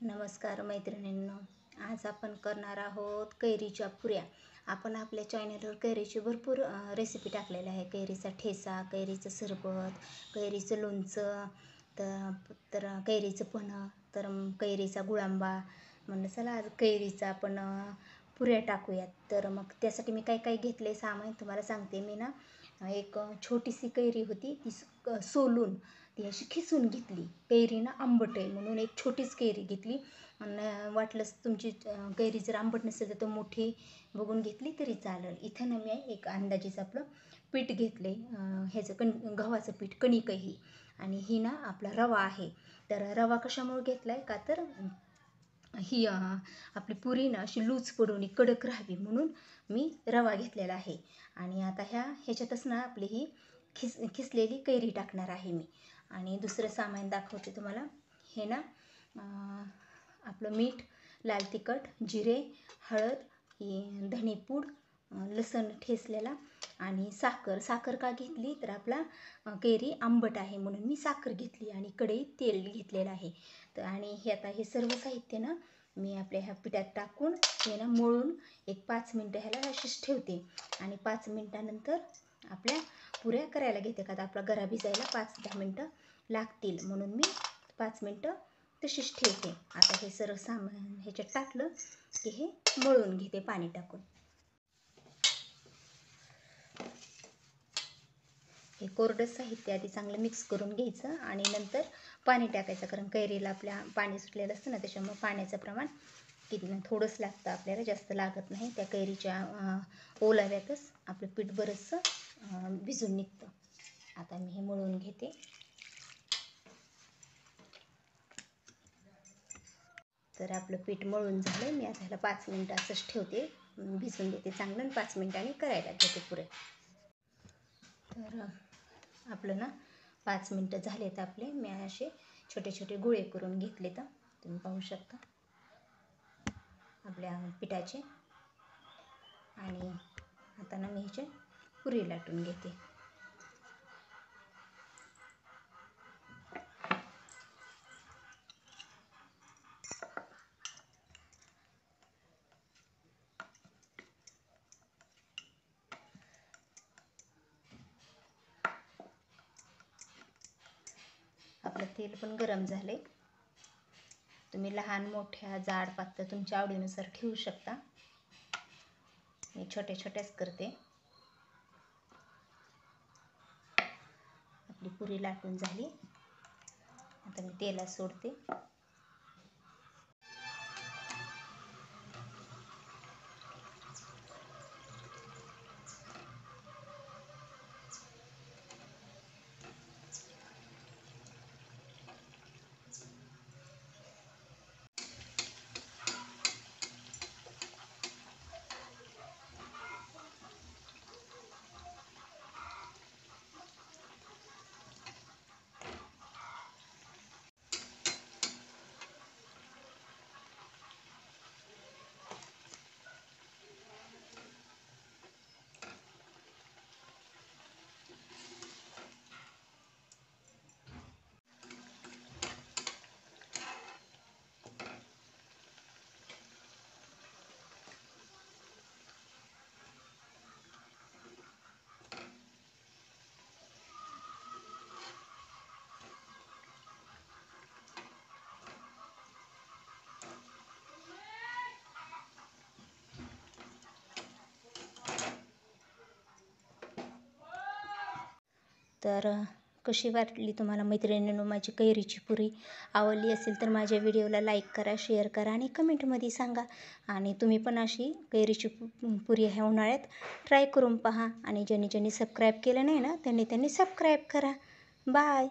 नमस्कार मैत्रिणींनो, आज आपण करणार आहोत कैरीच्या पुऱ्या. आपण आपल्या चॅनलवर कैरीची भरपूर रेसिपी टाकलेल्या आहे. कैरीचा ठेचा, कैरीचं सरबत, कैरीचं लोणचं, तर कैरीचं पन्हं, तर कैरीचा गुळांबा. म्हणलं चला आज कैरीचा आपण पुऱ्या टाकूयात. तर मग त्यासाठी मी काय काय घेतले सामान तुम्हाला सांगते. मी ना एक छोटीशी कैरी होती, ती सोलून ती अशी खिसून घेतली. कैरी ना आंबट आहे म्हणून एक छोटीच कैरी घेतली. आणि वाटलंच तुमची कैरी जर आंबट नसेल तर मोठी बघून घेतली तरी चालेल. इथं ना मी एक अंदाजेचं आपलं पीठ घेतले, ह्याचं गव्हाचं पीठ, कणिक ही. आणि ही ना आपला रवा आहे. तर रवा कशामुळे घेतला आहे का, तर ही आपली पुरी ना अशी लूज पडून कडक राहावी म्हणून मी रवा घेतलेला आहे. आणि आता ह्याच्यातच ना आपली ही खिसलेली कैरी टाकणार आहे मी. आणि दुसरं सामान दाखवते तुम्हाला. हे ना आपलं मीठ, लाल तिखट, जिरे, हळद, ही धणेपूड, लसण ठेचलेला आणि साखर का घेतली तर आपला कैरी आंबट आहे म्हणून मी साखर घेतली. आणि कढईत तेल घेतलेलं आहे. तर आणि हे सर्व साहित्य ना मी आपल्या ह्या पिठात टाकून हे ना मळून एक 5 मिनटं ह्याला अशीच ठेवते. आणि 5 मिनटानंतर आपल्या पुऱ्या करायला घेते. का आपला गरा भिजायला 5-10 मिनटं लागतील म्हणून मी 5 मिनटं तशीच ठेवते. आता हे सर्व सामान ह्याच्यात टाकलं की हे मळून घेते पाणी टाकून. हे कोरडं साहित्य आधी चांगलं मिक्स करून घ्यायचं आणि नंतर पाणी टाकायचं. कारण कैरीला आपल्या पाणी सुटलेलं असतं ना, त्याच्यामुळे पाण्याचं प्रमाण थोडंच लागतं आपल्याला, जास्त लागत नाही. त्या कैरीच्या ओलाव्यातच आपलं पीठ बरंचसं भिजून निघतं. आता मी हे मळून घेते. तर आपलं पीठ मळून झालं. मी आता ह्याला 5 मिनटं असंच ठेवते, भिजून देते चांगलं. 5 मिनटांनी करायला घेते पुरे. तर आपलं ना 5 मिनटं झालेत आपले. मी असे छोटे छोटे गोळे करून घेतले. तर तुम्ही पाहू शकता आपल्या पिठाचे. आणि आता ना मी ह्याचे पुरी लाटून घेते. आपलं तेल पण गरम झाले. तुम्ही लहान मोठ्या जाड पातळ तुमच्या आवडीनुसार ठेवू शकता. मी छोट्या छोट्याच करते. आपली पुरी लाटून झाली. आता मी तेलात सोडते. तर कशी वाटली तुम्हाला मैत्रिणींनो माझी कैरीची पुरी? आवडली असेल तर माझ्या व्हिडिओला लाईक करा, शेअर करा आणि कमेंटमध्ये सांगा. आणि तुम्ही पण अशी कैरीची पुरी ह्या उन्हाळ्यात ट्राय करून पहा. आणि ज्यांनी सबस्क्राईब केलं नाही ना त्यांनी सबस्क्राईब करा. बाय.